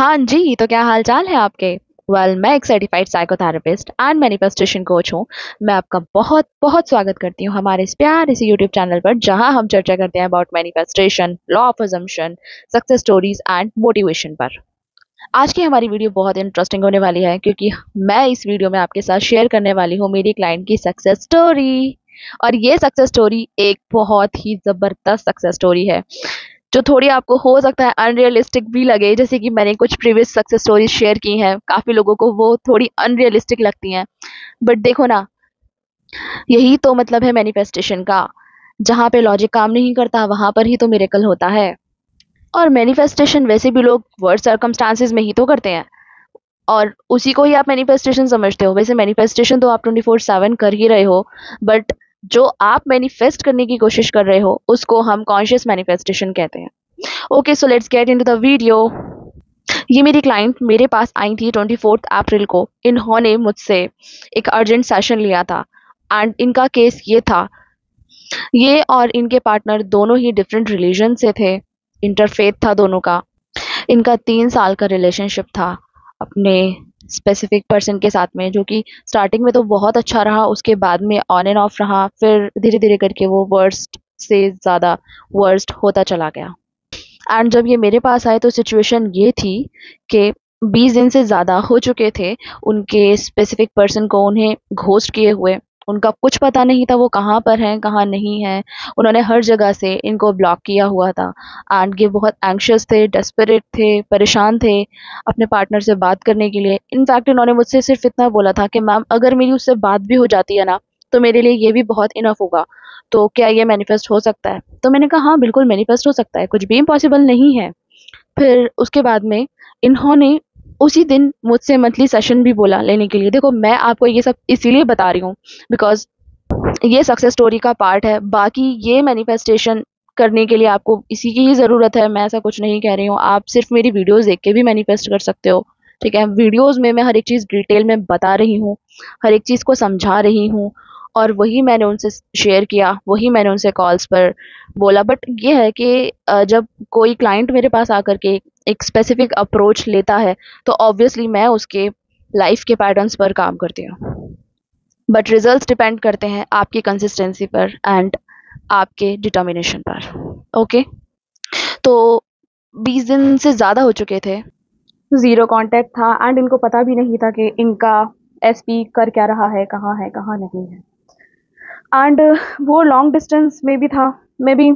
हाँ जी, तो क्या हाल चाल है आपके? मैं एक certified psychotherapist and manifestation coach हूँ। मैं आपका बहुत बहुत स्वागत करती हूँ हमारे इस प्यारे से यूट्यूब चैनल पर, जहाँ हम चर्चा करते हैं about manifestation, law of assumption, success stories and motivation पर। आज की हमारी वीडियो बहुत इंटरेस्टिंग होने वाली है, क्योंकि मैं इस वीडियो में आपके साथ शेयर करने वाली हूँ मेरी क्लाइंट की सक्सेस स्टोरी। और ये सक्सेस स्टोरी एक बहुत ही जबरदस्त सक्सेस स्टोरी है, जो थोड़ी आपको हो सकता है अनरियलिस्टिक भी लगे। जैसे कि मैंने कुछ प्रीवियस सक्सेस स्टोरीज शेयर की हैं, काफी लोगों को वो थोड़ी अनरियलिस्टिक लगती हैं। बट देखो ना, यही तो मतलब है मैनिफेस्टेशन का। जहाँ पे लॉजिक काम नहीं करता, वहां पर ही तो मिरेकल होता है। और मैनिफेस्टेशन वैसे भी लोग वर्ड सर्कमस्टांसेस में ही तो करते हैं, और उसी को ही आप मैनिफेस्टेशन समझते हो। वैसे मैनिफेस्टेशन तो आप 24/7 कर ही रहे हो, बट जो आप मैनिफेस्ट करने की कोशिश कर रहे हो उसको हम कॉन्शियस मैनिफेस्टेशन कहते हैं। Okay, so let's get into the video. ये मेरी क्लाइंट मेरे पास आई थी 24 अप्रैल को। इन्होंने मुझसे एक अर्जेंट सेशन लिया था, एंड इनका केस ये था। ये और इनके पार्टनर दोनों ही डिफरेंट रिलीजन से थे, इंटरफेथ था दोनों का। इनका 3 साल का रिलेशनशिप था अपने स्पेसिफिक पर्सन के साथ में, जो कि स्टार्टिंग में तो बहुत अच्छा रहा, उसके बाद में ऑन एंड ऑफ रहा, फिर धीरे धीरे करके वो वर्स्ट से ज़्यादा वर्स्ट होता चला गया। एंड जब ये मेरे पास आए तो सिचुएशन ये थी कि 20 दिन से ज़्यादा हो चुके थे उनके स्पेसिफिक पर्सन को उन्हें घोस्ट किए हुए। उनका कुछ पता नहीं था वो कहाँ पर हैं कहाँ नहीं हैं। उन्होंने हर जगह से इनको ब्लॉक किया हुआ था। एंड ये बहुत एंग्शियस थे, डेस्परेट थे, परेशान थे अपने पार्टनर से बात करने के लिए। इनफैक्ट इन्होंने मुझसे सिर्फ इतना बोला था कि मैम, अगर मेरी उससे बात भी हो जाती है ना, तो मेरे लिए ये भी बहुत इनफ होगा। तो क्या ये मैनिफेस्ट हो सकता है? तो मैंने कहा हाँ, बिल्कुल मैनिफेस्ट हो सकता है, कुछ भी इम्पॉसिबल नहीं है। फिर उसके बाद में इन्होंने उसी दिन मुझसे मंथली सेशन भी बोला लेने के लिए। देखो, मैं आपको ये सब इसीलिए बता रही हूँ बिकॉज ये सक्सेस स्टोरी का पार्ट है। बाकी ये मैनिफेस्टेशन करने के लिए आपको इसी की ही ज़रूरत है, मैं ऐसा कुछ नहीं कह रही हूँ। आप सिर्फ मेरी वीडियोस देख के भी मैनिफेस्ट कर सकते हो। ठीक है, वीडियोस में मैं हर एक चीज़ डिटेल में बता रही हूँ, हर एक चीज़ को समझा रही हूँ, और वही मैंने उनसे शेयर किया, वही मैंने उनसे कॉल्स पर बोला। बट ये है कि जब कोई क्लाइंट मेरे पास आकर के एक स्पेसिफिक अप्रोच लेता है, तो ऑब्वियसली मैं उसके लाइफ के पैटर्न्स पर काम करती हूँ। बट रिजल्ट्स डिपेंड करते हैं आपकी कंसिस्टेंसी पर एंड आपके डिटर्मिनेशन पर। ओके, तो 20 दिन से ज़्यादा हो चुके थे, ज़ीरो कांटेक्ट था, एंड इनको पता भी नहीं था कि इनका एसपी कर क्या रहा है कहाँ नहीं है। एंड वो लॉन्ग डिस्टेंस में भी था, मे बी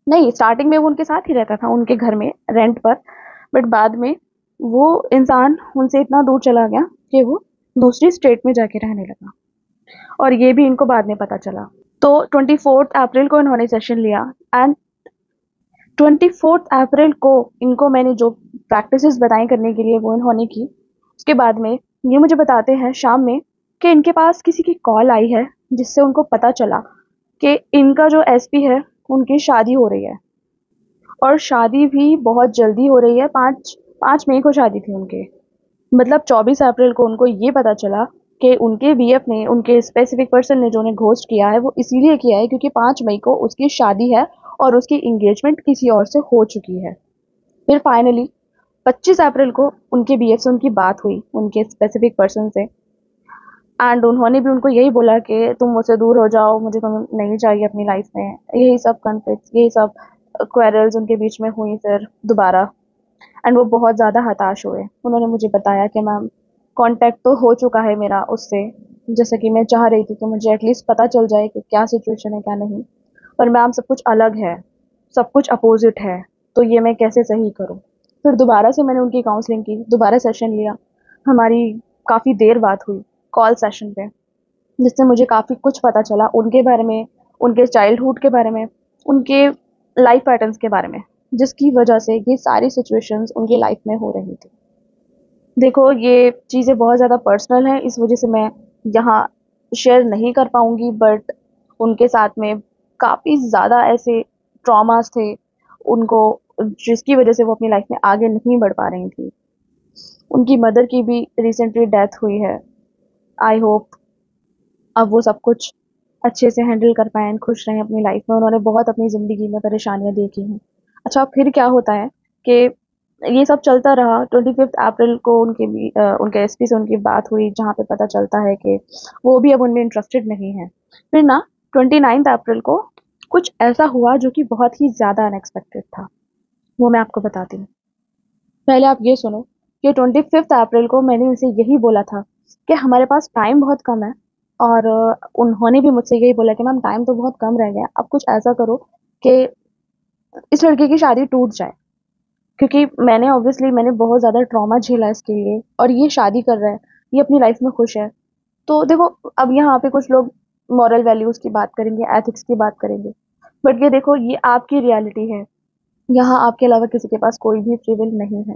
नहीं, स्टार्टिंग में वो उनके साथ ही रहता था उनके घर में रेंट पर। बट बाद में वो इंसान उनसे इतना दूर चला गया कि वो दूसरी स्टेट में जाके रहने लगा, और ये भी इनको बाद में पता चला। तो 24 अप्रैल को इन्होंने सेशन लिया, एंड 24 अप्रैल को इनको मैंने जो प्रैक्टिसेस बताई करने के लिए वो इन्होंने की। उसके बाद में ये मुझे बताते हैं शाम में कि इनके पास किसी की कॉल आई है, जिससे उनको पता चला कि इनका जो एसपी है उनकी शादी हो रही है, और शादी भी बहुत जल्दी हो रही है। 5 मई को शादी थी उनके। मतलब 24 अप्रैल को उनको ये पता चला कि उनके बीएफ ने, उनके स्पेसिफिक पर्सन ने जो उन्हें घोस्ट किया है, वो इसीलिए किया है क्योंकि 5 मई को उसकी शादी है और उसकी इंगेजमेंट किसी और से हो चुकी है। फिर फाइनली 25 अप्रैल को उनके बीएफ से उनकी बात हुई, उनके स्पेसिफिक पर्सन से। एंड उन्होंने भी उनको यही बोला कि तुम मुझसे दूर हो जाओ, मुझे तुम नहीं चाहिए अपनी लाइफ में। यही सब कॉन्फ्लिक्ट, यही सब क्वेरल्स उनके बीच में हुई फिर दोबारा। एंड वो बहुत ज़्यादा हताश हुए। उन्होंने मुझे बताया कि मैम, कांटेक्ट तो हो चुका है मेरा उससे, जैसे कि मैं चाह रही थी कि मुझे एटलीस्ट पता चल जाए कि क्या सिचुएशन है क्या नहीं। पर मैम, सब कुछ अलग है, सब कुछ अपोजिट है, तो ये मैं कैसे सही करूँ? फिर दोबारा से मैंने उनकी काउंसलिंग की, दोबारा सेशन लिया। हमारी काफ़ी देर बात हुई कॉल सेशन पे, जिससे मुझे काफ़ी कुछ पता चला उनके बारे में, उनके चाइल्डहुड के बारे में, उनके लाइफ पैटर्न्स के बारे में, जिसकी वजह से ये सारी सिचुएशंस उनकी लाइफ में हो रही थी। देखो, ये चीज़ें बहुत ज़्यादा पर्सनल हैं, इस वजह से मैं यहाँ शेयर नहीं कर पाऊँगी। बट उनके साथ में काफ़ी ज़्यादा ऐसे ट्रॉमास थे उनको, जिसकी वजह से वो अपनी लाइफ में आगे नहीं बढ़ पा रही थी। उनकी मदर की भी रिसेंटली डेथ हुई है। आई होप अब वो सब कुछ अच्छे से हैंडल कर पाएँ, खुश रहें अपनी लाइफ में। उन्होंने बहुत अपनी ज़िंदगी में परेशानियाँ देखी हैं। अच्छा, फिर क्या होता है कि ये सब चलता रहा। 25 अप्रैल को उनके एसपी से उनकी बात हुई, जहाँ पे पता चलता है कि वो भी अब उनमें इंटरेस्टेड नहीं है। फिर ना 29 अप्रैल को कुछ ऐसा हुआ जो कि बहुत ही ज़्यादा अनएक्सपेक्टेड था। वो मैं आपको बताती हूँ। पहले आप ये सुनो कि 25 अप्रैल को मैंने उनसे यही बोला था कि हमारे पास टाइम बहुत कम है, और उन्होंने भी मुझसे यही बोला कि मैम टाइम तो बहुत कम रह गया, आप कुछ ऐसा करो कि इस लड़के की शादी टूट जाए। क्योंकि मैंने बहुत ज़्यादा ट्रॉमा झेला इसके लिए, और ये शादी कर रहा है, ये अपनी लाइफ में खुश है। तो देखो, अब यहाँ पे कुछ लोग मॉरल वैल्यूज की बात करेंगे, एथिक्स की बात करेंगे, बट ये देखो, ये आपकी रियलिटी है। यहाँ आपके अलावा किसी के पास कोई भी फ्री विल नहीं है।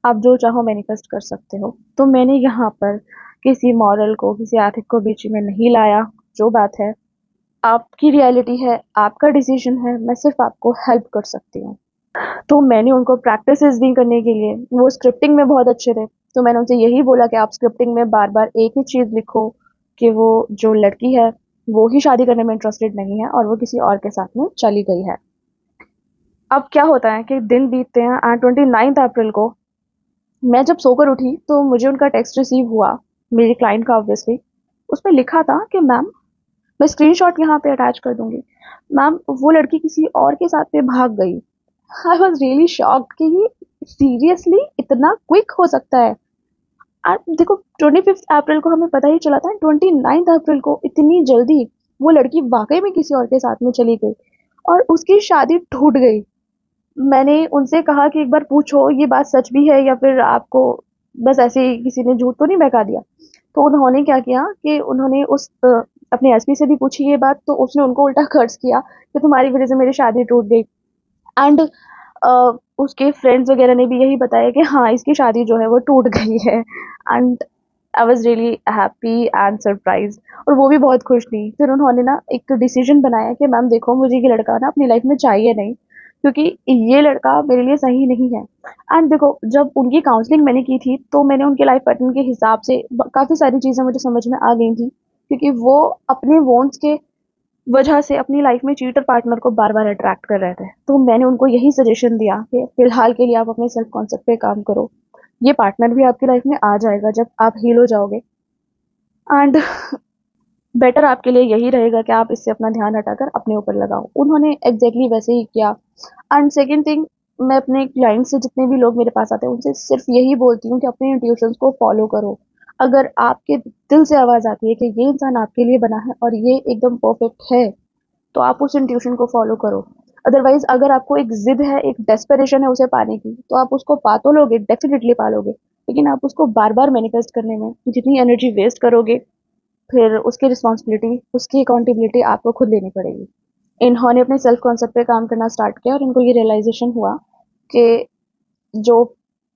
आप जो चाहो मैनिफेस्ट कर सकते हो। तो मैंने यहाँ पर किसी मॉरल को, किसी एथिक को बीच में नहीं लाया। जो बात है, आपकी रियलिटी है, आपका डिसीजन है, मैं सिर्फ आपको हेल्प कर सकती हूँ। तो मैंने उनको प्रैक्टिसेस दी करने के लिए, वो स्क्रिप्टिंग में बहुत अच्छे थे, तो मैंने उनसे यही बोला कि आप स्क्रिप्टिंग में बार बार एक ही चीज़ लिखो कि वो जो लड़की है वो ही शादी करने में इंटरेस्टेड नहीं है और वो किसी और के साथ में चली गई है। अब क्या होता है कि दिन बीतते हैं, एंड 29 अप्रैल को मैं जब सोकर उठी तो मुझे उनका टेक्स्ट रिसीव हुआ, मेरी क्लाइंट का ऑब्वियसली। उसमें लिखा था कि मैम, मैं स्क्रीनशॉट यहाँ पे अटैच कर दूंगी, मैम वो लड़की किसी और के साथ में भाग गई। आई वॉज रियली शॉक्ड कि ये सीरियसली इतना क्विक हो सकता है। और देखो, 25 अप्रैल को हमें पता ही चला था, 29 अप्रैल को इतनी जल्दी वो लड़की वाकई में किसी और के साथ में चली गई और उसकी शादी टूट गई। मैंने उनसे कहा कि एक बार पूछो ये बात सच भी है या फिर आपको बस ऐसे ही किसी ने झूठ तो नहीं बहका दिया। तो उन्होंने क्या किया कि उन्होंने अपने एसपी से भी पूछी ये बात, तो उसने उनको उल्टा खर्च किया कि तुम्हारी वजह से मेरी शादी टूट गई। एंड उसके फ्रेंड्स वगैरह ने भी यही बताया कि हाँ, इसकी शादी जो है वो टूट गई है। And I was really happy and surprise, और वो भी बहुत खुश थी। फिर उन्होंने ना एक डिसीजन बनाया कि मैम देखो, मुझे ये लड़का ना अपनी लाइफ में चाहिए नहीं, क्योंकि ये लड़का मेरे लिए सही नहीं है। एंड देखो, जब उनकी काउंसलिंग मैंने की थी तो मैंने उनके लाइफ पार्टनर के हिसाब से काफ़ी सारी चीज़ें मुझे समझ में आ गई थी, क्योंकि वो अपने वॉन्ट्स के वजह से अपनी लाइफ में चीटर पार्टनर को बार बार अट्रैक्ट कर रहे थे। तो मैंने उनको यही सजेशन दिया कि फिलहाल के लिए आप अपने सेल्फ कॉन्सेप्ट पे काम करो, ये पार्टनर भी आपकी लाइफ में आ जाएगा जब आप हील हो जाओगे। एंड बेटर आपके लिए यही रहेगा कि आप इससे अपना ध्यान हटाकर अपने ऊपर लगाओ। उन्होंने एग्जैक्टली वैसे ही किया। एंड सेकेंड थिंग, मैं अपने क्लाइंट से, जितने भी लोग मेरे पास आते हैं, उनसे सिर्फ यही बोलती हूँ कि अपने इंट्यूशंस को फॉलो करो। अगर आपके दिल से आवाज़ आती है कि ये इंसान आपके लिए बना है और ये एकदम परफेक्ट है, तो आप उस इंट्यूशन को फॉलो करो। अदरवाइज अगर आपको एक जिद है, एक डेस्परेशन है उसे पाने की, तो आप उसको पा तो लोगे, डेफिनेटली पालोगे, लेकिन आप उसको बार बार मैनिफेस्ट करने में जितनी एनर्जी वेस्ट करोगे, फिर उसकी रिस्पॉन्सिबिलिटी, उसकी अकाउंटेबिलिटी आपको खुद लेनी पड़ेगी। इन्होंने अपने सेल्फ कॉन्सेप्ट पे काम करना स्टार्ट किया और इनको ये रियलाइजेशन हुआ कि जो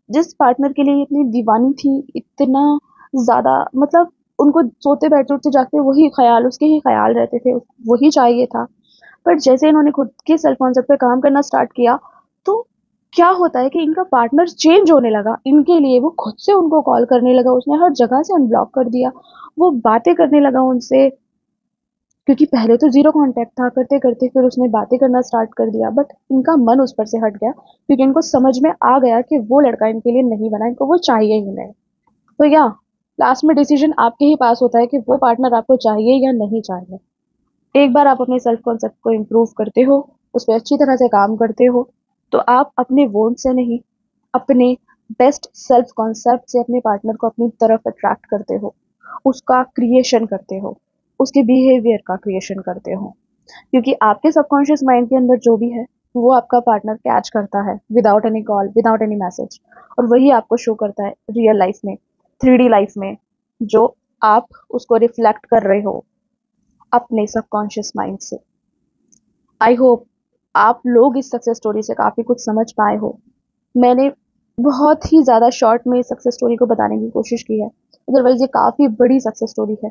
जिस पार्टनर के लिए ये इतनी दीवानी थी, इतना ज़्यादा, मतलब उनको सोते बैठते उठते जागते वही ख्याल, उसके ही ख्याल रहते थे, वही चाहिए था। पर जैसे इन्होंने खुद के सेल्फ कॉन्सेप्ट पे काम करना स्टार्ट किया, तो क्या होता है कि इनका पार्टनर चेंज होने लगा इनके लिए। वो खुद से उनको कॉल करने लगा, उसने हर जगह से अनब्लॉक कर दिया, वो बातें करने लगा उनसे, क्योंकि पहले तो जीरो कांटेक्ट था। करते करते फिर उसने बातें करना स्टार्ट कर दिया, बट इनका मन उस पर से हट गया, क्योंकि इनको समझ में आ गया कि वो लड़का इनके लिए नहीं बना, इनको वो चाहिए ही नहीं। तो या लास्ट में डिसीजन आपके ही पास होता है कि वो पार्टनर आपको चाहिए या नहीं चाहिए। एक बार आप अपने सेल्फ कॉन्सेप्ट को इम्प्रूव करते हो, उस पर अच्छी तरह से काम करते हो, तो आप अपने वोट से नहीं, अपने बेस्ट सेल्फ कॉन्सेप्ट से अपने पार्टनर को अपनी तरफ अट्रैक्ट करते हो, उसका क्रिएशन करते हो, उसके बिहेवियर का क्रिएशन करते हो। क्योंकि आपके सबकॉन्शियस माइंड के अंदर जो भी है, वो आपका पार्टनर कैच करता है without any call, without any message, और वही आपको शो करता है रियल लाइफ में, 3D लाइफ में, जो आप उसको रिफ्लेक्ट कर रहे हो अपने सबकॉन्शियस माइंड से। आई होप आप लोग इस सक्सेस स्टोरी से काफ़ी कुछ समझ पाए हो। मैंने बहुत ही ज़्यादा शॉर्ट में सक्सेस स्टोरी को बताने की कोशिश की है, अदरवाइज ये काफ़ी बड़ी सक्सेस स्टोरी है।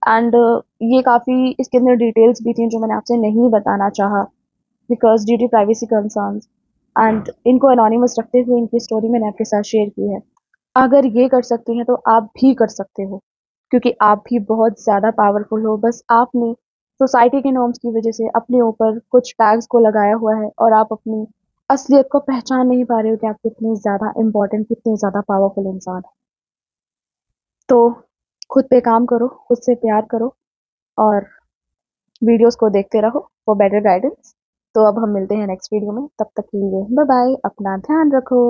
एंड ये काफ़ी, इसके अंदर डिटेल्स भी थी जो मैंने आपसे नहीं बताना चाहा, because due to privacy concerns, and इनको अनोनिमस रखते हुए इनकी स्टोरी मैंने आपके साथ शेयर की है। अगर ये कर सकती हैं तो आप भी कर सकते हो, क्योंकि आप भी बहुत ज़्यादा पावरफुल हो। बस आपने सोसाइटी के नॉर्म्स की वजह से अपने ऊपर कुछ टैग्स को लगाया हुआ है, और आप अपनी असलियत को पहचान नहीं पा रहे हो कि आप कितने ज़्यादा इम्पोर्टेंट, कितने ज़्यादा पावरफुल इंसान हैं। तो खुद पे काम करो, खुद से प्यार करो और वीडियोस को देखते रहो फॉर बेटर गाइडेंस। तो अब हम मिलते हैं नेक्स्ट वीडियो में, तब तक के लिए बाय बाय, अपना ध्यान रखो।